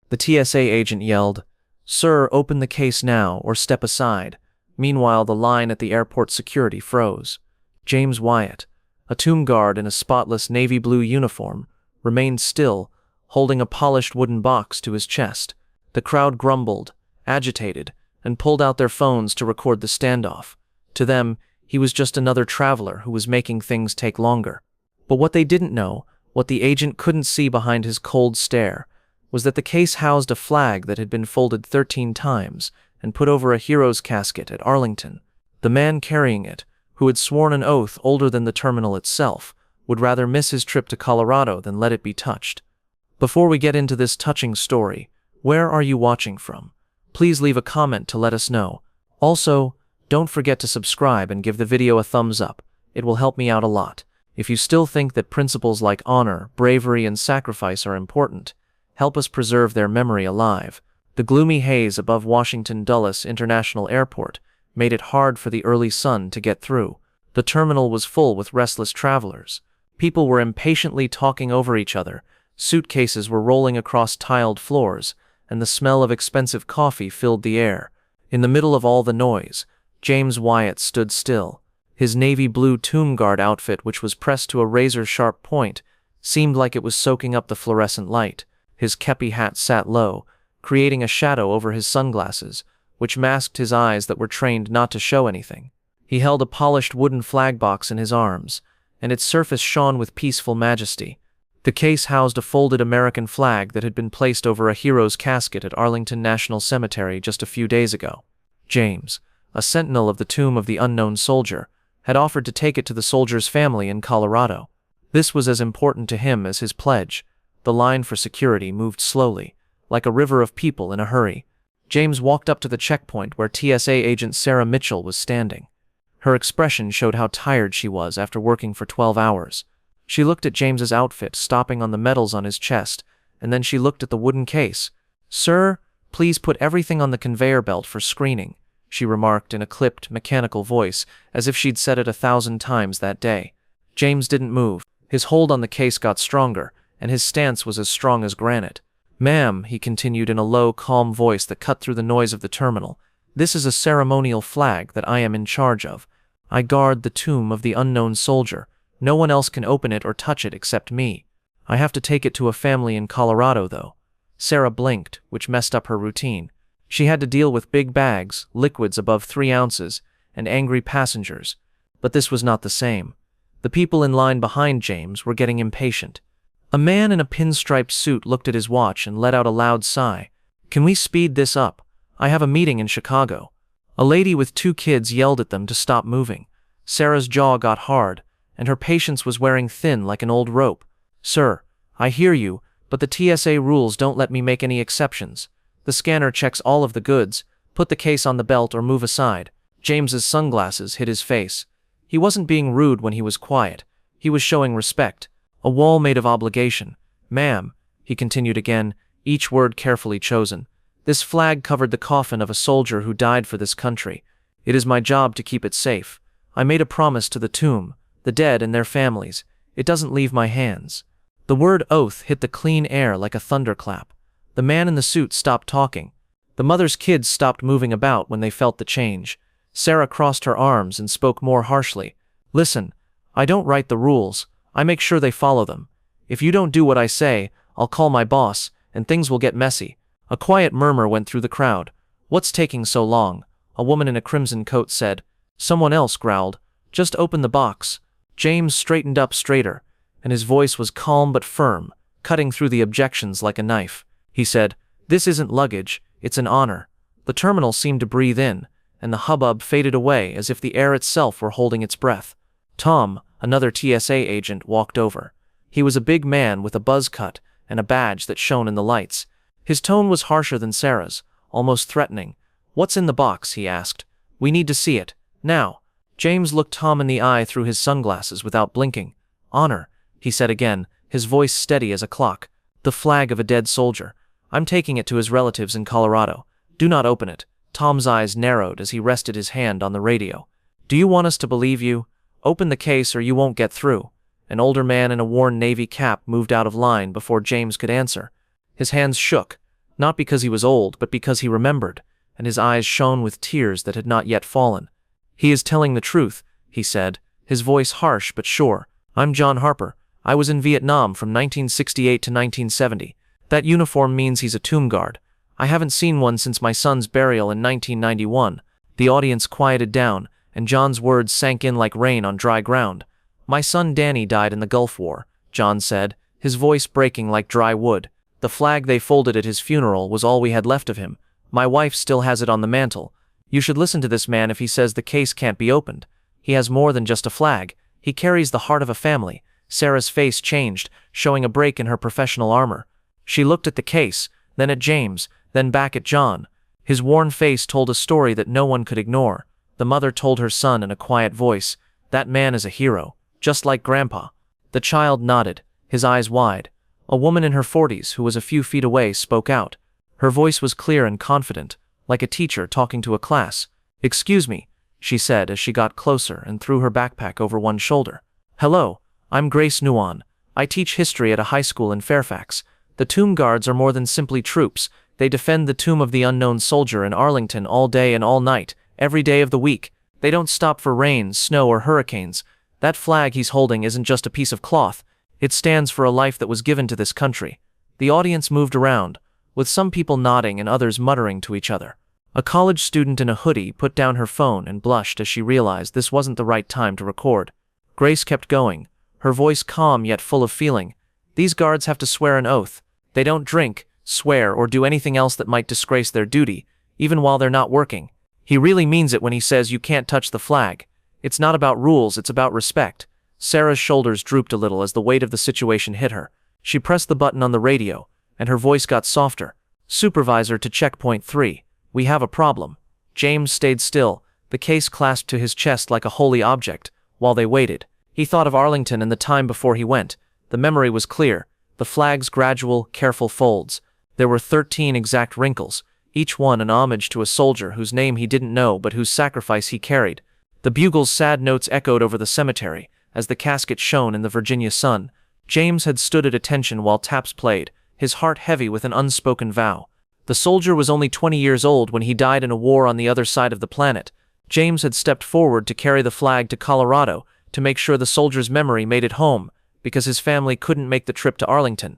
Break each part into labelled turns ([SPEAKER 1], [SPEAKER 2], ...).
[SPEAKER 1] The TSA agent yelled, "Sir, open the case now or step aside." Meanwhile, the line at the airport security froze. James Wyatt, a tomb guard in a spotless navy blue uniform, remained still, holding a polished wooden box to his chest. The crowd grumbled, agitated, and pulled out their phones to record the standoff. To them, he was just another traveler who was making things take longer. But what they didn't know, what the agent couldn't see behind his cold stare, was that the case housed a flag that had been folded 13 times and put over a hero's casket at Arlington. The man carrying it, who had sworn an oath older than the terminal itself, would rather miss his trip to Colorado than let it be touched. Before we get into this touching story, where are you watching from? Please leave a comment to let us know. Also, don't forget to subscribe and give the video a thumbs up. It will help me out a lot. If you still think that principles like honor, bravery, and sacrifice are important, help us preserve their memory alive. The gloomy haze above Washington Dulles International Airport made it hard for the early sun to get through. The terminal was full with restless travelers. People were impatiently talking over each other, suitcases were rolling across tiled floors, and the smell of expensive coffee filled the air. In the middle of all the noise, James Wyatt stood still. His navy blue tomb guard outfit, which was pressed to a razor-sharp point, seemed like it was soaking up the fluorescent light. His kepi hat sat low, creating a shadow over his sunglasses, which masked his eyes that were trained not to show anything. He held a polished wooden flag box in his arms, and its surface shone with peaceful majesty. The case housed a folded American flag that had been placed over a hero's casket at Arlington National Cemetery just a few days ago. James, a sentinel of the tomb of the unknown soldier, had offered to take it to the soldier's family in Colorado. This was as important to him as his pledge. The line for security moved slowly, like a river of people in a hurry. James walked up to the checkpoint where TSA agent Sarah Mitchell was standing. Her expression showed how tired she was after working for 12 hours. She looked at James's outfit, stopping on the medals on his chest, and then she looked at the wooden case. "Sir, please put everything on the conveyor belt for screening," she remarked in a clipped, mechanical voice, as if she'd said it 1,000 times that day. James didn't move. His hold on the case got stronger, and his stance was as strong as granite. "Ma'am," he continued in a low, calm voice that cut through the noise of the terminal, "this is a ceremonial flag that I am in charge of. I guard the tomb of the unknown soldier. No one else can open it or touch it except me. I have to take it to a family in Colorado, though." Sarah blinked, which messed up her routine. She had to deal with big bags, liquids above 3 ounces, and angry passengers. But this was not the same. The people in line behind James were getting impatient. A man in a pinstriped suit looked at his watch and let out a loud sigh. "Can we speed this up? I have a meeting in Chicago." A lady with 2 kids yelled at them to stop moving. Sarah's jaw got hard, and her patience was wearing thin like an old rope. "Sir, I hear you, but the TSA rules don't let me make any exceptions. The scanner checks all of the goods. Put the case on the belt or move aside." James's sunglasses hid his face. He wasn't being rude when he was quiet. He was showing respect. A wall made of obligation. "Ma'am," he continued again, each word carefully chosen, "this flag covered the coffin of a soldier who died for this country. It is my job to keep it safe. I made a promise to the tomb, the dead and their families. It doesn't leave my hands." The word oath hit the clean air like a thunderclap. The man in the suit stopped talking. The mother's kids stopped moving about when they felt the change. Sarah crossed her arms and spoke more harshly. "Listen, I don't write the rules. I make sure they follow them. If you don't do what I say, I'll call my boss, and things will get messy." A quiet murmur went through the crowd. "What's taking so long?" a woman in a crimson coat said. Someone else growled, "Just open the box." James straightened up straighter, and his voice was calm but firm, cutting through the objections like a knife. He said, "This isn't luggage, it's an honor." The terminal seemed to breathe in, and the hubbub faded away as if the air itself were holding its breath. Tom, another TSA agent, walked over. He was a big man with a buzz cut and a badge that shone in the lights. His tone was harsher than Sarah's, almost threatening. "What's in the box?" he asked. "We need to see it, now." James looked Tom in the eye through his sunglasses without blinking. "Honor," he said again, his voice steady as a clock. "The flag of a dead soldier. I'm taking it to his relatives in Colorado. Do not open it." Tom's eyes narrowed as he rested his hand on the radio. "Do you want us to believe you? Open the case or you won't get through." An older man in a worn navy cap moved out of line before James could answer. His hands shook. Not because he was old, but because he remembered, and his eyes shone with tears that had not yet fallen. "He is telling the truth," he said, his voice harsh but sure. "I'm John Harper. I was in Vietnam from 1968 to 1970. That uniform means he's a tomb guard. I haven't seen one since my son's burial in 1991. The audience quieted down, and John's words sank in like rain on dry ground. "My son Danny died in the Gulf War," John said, his voice breaking like dry wood. "The flag they folded at his funeral was all we had left of him. My wife still has it on the mantle. You should listen to this man if he says the case can't be opened. He has more than just a flag. He carries the heart of a family." Sarah's face changed, showing a break in her professional armor. She looked at the case, then at James, then back at John. His worn face told a story that no one could ignore. The mother told her son in a quiet voice, "That man is a hero, just like Grandpa." The child nodded, his eyes wide. A woman in her 40s who was a few feet away spoke out. Her voice was clear and confident, like a teacher talking to a class. "Excuse me," she said as she got closer and threw her backpack over one shoulder. "Hello, I'm Grace Nguyen. I teach history at a high school in Fairfax. The tomb guards are more than simply troops. They defend the tomb of the unknown soldier in Arlington all day and all night, every day of the week. They don't stop for rain, snow, or hurricanes. That flag he's holding isn't just a piece of cloth. It stands for a life that was given to this country." The audience moved around, with some people nodding and others muttering to each other. A college student in a hoodie put down her phone and blushed as she realized this wasn't the right time to record. Grace kept going, her voice calm yet full of feeling. "These guards have to swear an oath. They don't drink, swear, or do anything else that might disgrace their duty, even while they're not working. He really means it when he says you can't touch the flag. It's not about rules, it's about respect." Sarah's shoulders drooped a little as the weight of the situation hit her. She pressed the button on the radio, and her voice got softer. "Supervisor to checkpoint 3. We have a problem." James stayed still, the case clasped to his chest like a holy object, while they waited. He thought of Arlington and the time before he went. The memory was clear, the flag's gradual, careful folds. There were 13 exact wrinkles, each one an homage to a soldier whose name he didn't know but whose sacrifice he carried. The bugle's sad notes echoed over the cemetery, as the casket shone in the Virginia sun. James had stood at attention while taps played, his heart heavy with an unspoken vow. The soldier was only 20 years old when he died in a war on the other side of the planet. James had stepped forward to carry the flag to Colorado, to make sure the soldier's memory made it home, because his family couldn't make the trip to Arlington.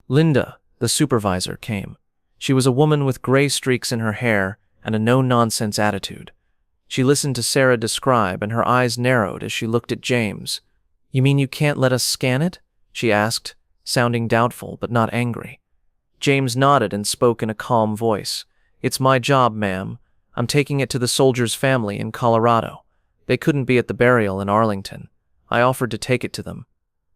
[SPEAKER 1] Linda, the supervisor, came. She was a woman with gray streaks in her hair and a no-nonsense attitude. She listened to Sarah describe, and her eyes narrowed as she looked at James. "You mean you can't let us scan it?" she asked, sounding doubtful but not angry. James nodded and spoke in a calm voice. "It's my job, ma'am. I'm taking it to the soldier's family in Colorado. They couldn't be at the burial in Arlington. I offered to take it to them."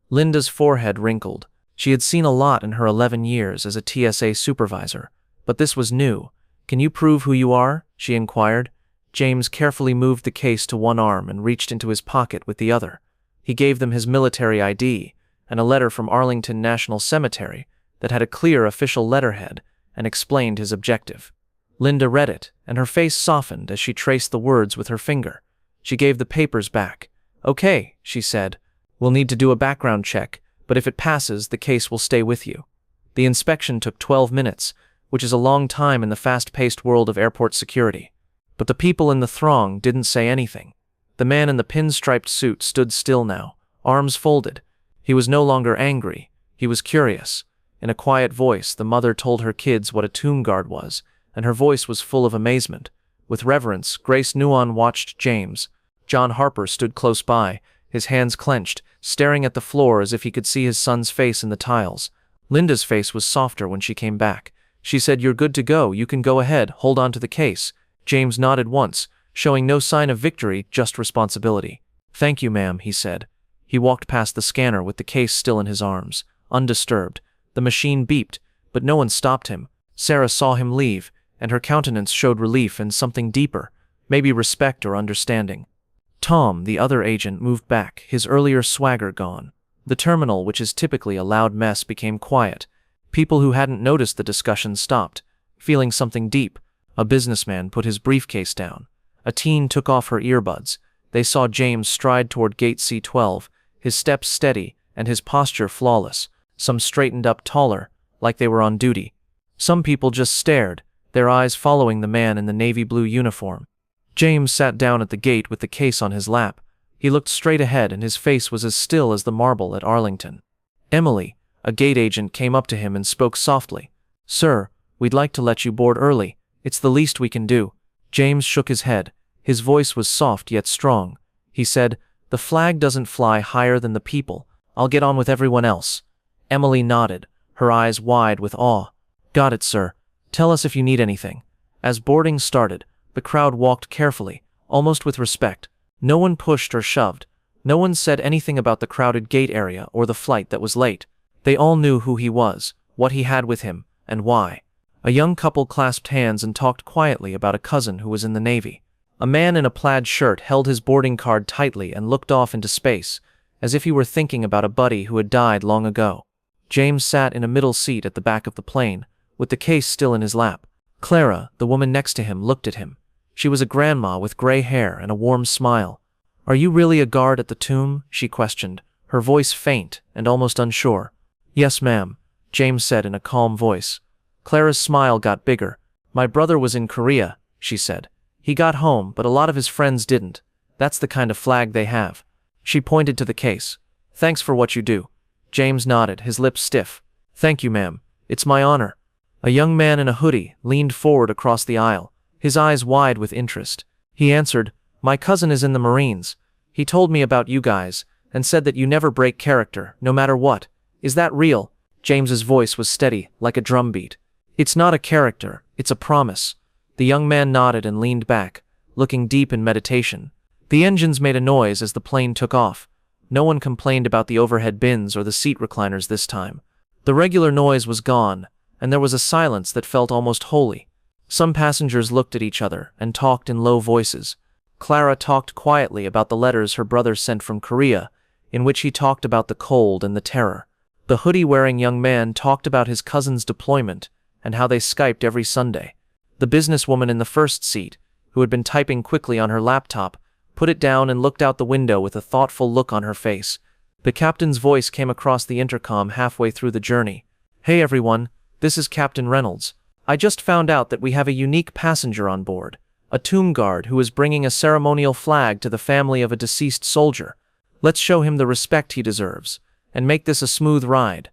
[SPEAKER 1] Linda's forehead wrinkled. She had seen a lot in her 11 years as a TSA supervisor, but this was new. "Can you prove who you are?" she inquired. James carefully moved the case to one arm and reached into his pocket with the other. He gave them his military ID and a letter from Arlington National Cemetery that had a clear official letterhead and explained his objective. Linda read it, and her face softened as she traced the words with her finger. She gave the papers back. "Okay," she said. "We'll need to do a background check, but if it passes, the case will stay with you." The inspection took 12 minutes, which is a long time in the fast-paced world of airport security. But the people in the throng didn't say anything. The man in the pinstriped suit stood still now, arms folded. He was no longer angry. He was curious. In a quiet voice, the mother told her kids what a tomb guard was, and her voice was full of amazement. With reverence, Grace Nguyen watched James. John Harper stood close by, his hands clenched, staring at the floor as if he could see his son's face in the tiles. Linda's face was softer when she came back. She said, "You're good to go. You can go ahead. Hold on to the case." James nodded once, showing no sign of victory, just responsibility. "Thank you, ma'am," he said. He walked past the scanner with the case still in his arms, undisturbed. The machine beeped, but no one stopped him. Sarah saw him leave, and her countenance showed relief and something deeper, maybe respect or understanding. Tom, the other agent, moved back, his earlier swagger gone. The terminal, which is typically a loud mess, became quiet. People who hadn't noticed the discussion stopped, feeling something deep. A businessman put his briefcase down. A teen took off her earbuds. They saw James stride toward gate C12, his steps steady and his posture flawless. Some straightened up taller, like they were on duty. Some people just stared, their eyes following the man in the navy blue uniform. James sat down at the gate with the case on his lap. He looked straight ahead and his face was as still as the marble at Arlington. Emily, a gate agent, came up to him and spoke softly. "Sir, we'd like to let you board early. It's the least we can do." James shook his head. His voice was soft yet strong. He said, "The flag doesn't fly higher than the people. I'll get on with everyone else." Emily nodded, her eyes wide with awe. "Got it, sir. Tell us if you need anything." As boarding started, the crowd walked carefully, almost with respect. No one pushed or shoved. No one said anything about the crowded gate area or the flight that was late. They all knew who he was, what he had with him, and why. A young couple clasped hands and talked quietly about a cousin who was in the Navy. A man in a plaid shirt held his boarding card tightly and looked off into space, as if he were thinking about a buddy who had died long ago. James sat in a middle seat at the back of the plane, with the case still in his lap. Clara, the woman next to him, looked at him. She was a grandma with gray hair and a warm smile. "Are you really a guard at the tomb?" she questioned, her voice faint and almost unsure. "Yes, ma'am," James said in a calm voice. Clara's smile got bigger. "My brother was in Korea," she said. "He got home, but a lot of his friends didn't. That's the kind of flag they have." She pointed to the case. "Thanks for what you do." James nodded, his lips stiff. "Thank you, ma'am. It's my honor." A young man in a hoodie leaned forward across the aisle, his eyes wide with interest. He answered, "My cousin is in the Marines. He told me about you guys, and said that you never break character, no matter what. Is that real?" James's voice was steady, like a drumbeat. "It's not a character, it's a promise." The young man nodded and leaned back, looking deep in meditation. The engines made a noise as the plane took off. No one complained about the overhead bins or the seat recliners this time. The regular noise was gone, and there was a silence that felt almost holy. Some passengers looked at each other and talked in low voices. Clara talked quietly about the letters her brother sent from Korea, in which he talked about the cold and the terror. The hoodie-wearing young man talked about his cousin's deployment and how they Skyped every Sunday. The businesswoman in the first seat, who had been typing quickly on her laptop, put it down and looked out the window with a thoughtful look on her face. The captain's voice came across the intercom halfway through the journey. "Hey everyone, this is Captain Reynolds. I just found out that we have a unique passenger on board, a tomb guard who is bringing a ceremonial flag to the family of a deceased soldier. Let's show him the respect he deserves, and make this a smooth ride."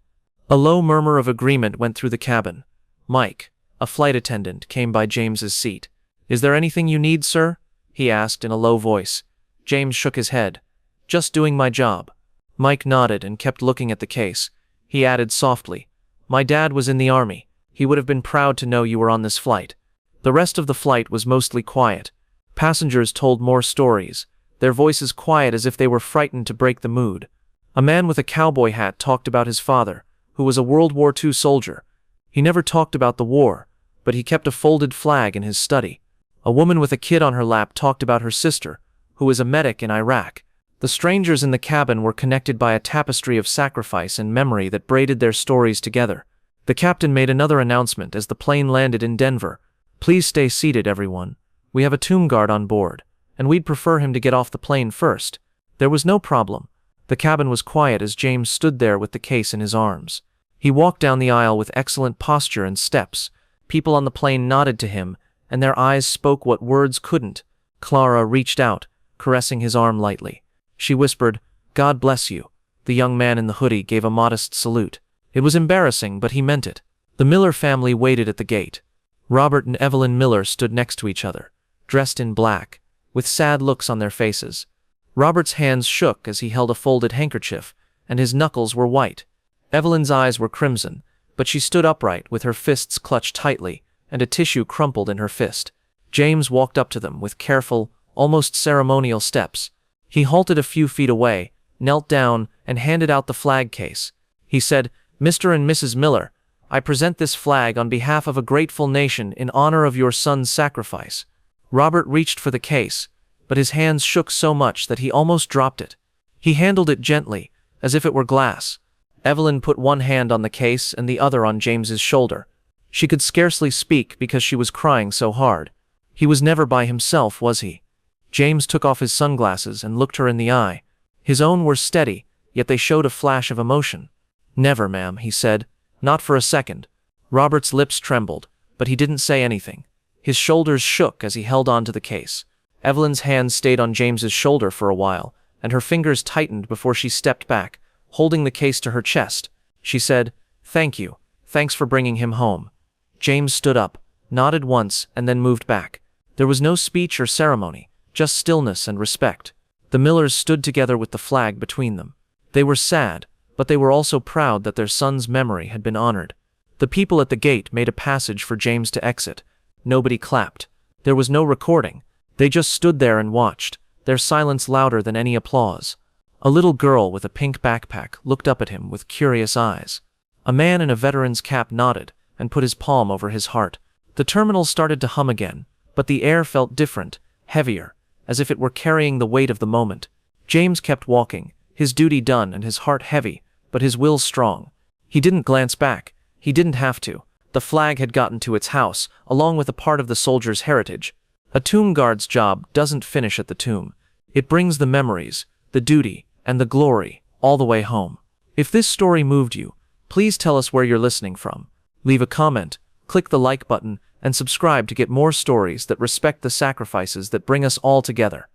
[SPEAKER 1] A low murmur of agreement went through the cabin. Mike, a flight attendant, came by James's seat. "Is there anything you need, sir?" he asked in a low voice. James shook his head. "Just doing my job." Mike nodded and kept looking at the case. He added softly, "My dad was in the army. He would have been proud to know you were on this flight." The rest of the flight was mostly quiet. Passengers told more stories, their voices quiet as if they were frightened to break the mood. A man with a cowboy hat talked about his father, who was a World War II soldier. He never talked about the war, but he kept a folded flag in his study. A woman with a kid on her lap talked about her sister, who is a medic in Iraq. The strangers in the cabin were connected by a tapestry of sacrifice and memory that braided their stories together. The captain made another announcement as the plane landed in Denver. "Please stay seated, everyone. We have a tomb guard on board, and we'd prefer him to get off the plane first." There was no problem. The cabin was quiet as James stood there with the case in his arms. He walked down the aisle with excellent posture and steps. People on the plane nodded to him, and their eyes spoke what words couldn't. Clara reached out, caressing his arm lightly. She whispered, "God bless you." The young man in the hoodie gave a modest salute. It was embarrassing, but he meant it. The Miller family waited at the gate. Robert and Evelyn Miller stood next to each other, dressed in black, with sad looks on their faces. Robert's hands shook as he held a folded handkerchief, and his knuckles were white. Evelyn's eyes were crimson, but she stood upright with her fists clutched tightly, and a tissue crumpled in her fist. James walked up to them with careful, almost ceremonial steps. He halted a few feet away, knelt down, and handed out the flag case. He said, "Mr. and Mrs. Miller, I present this flag on behalf of a grateful nation in honor of your son's sacrifice." Robert reached for the case, but his hands shook so much that he almost dropped it. He handled it gently, as if it were glass. Evelyn put one hand on the case and the other on James's shoulder. She could scarcely speak because she was crying so hard. He was never by himself, was he? James took off his sunglasses and looked her in the eye. His own were steady, yet they showed a flash of emotion. "Never, ma'am," he said. "Not for a second." Robert's lips trembled, but he didn't say anything. His shoulders shook as he held on to the case. Evelyn's hand stayed on James's shoulder for a while, and her fingers tightened before she stepped back, holding the case to her chest. She said, "Thank you. Thanks for bringing him home." James stood up, nodded once, and then moved back. There was no speech or ceremony, just stillness and respect. The Millers stood together with the flag between them. They were sad, but they were also proud that their son's memory had been honored. The people at the gate made a passage for James to exit. Nobody clapped. There was no recording. They just stood there and watched, their silence louder than any applause. A little girl with a pink backpack looked up at him with curious eyes. A man in a veteran's cap nodded and put his palm over his heart. The terminal started to hum again, but the air felt different, heavier, as if it were carrying the weight of the moment. James kept walking, his duty done and his heart heavy, but his will strong. He didn't glance back. He didn't have to. The flag had gotten to its house, along with a part of the soldier's heritage. A tomb guard's job doesn't finish at the tomb. It brings the memories, the duty, and the glory, all the way home. If this story moved you, please tell us where you're listening from. Leave a comment, click the like button, and subscribe to get more stories that respect the sacrifices that bring us all together.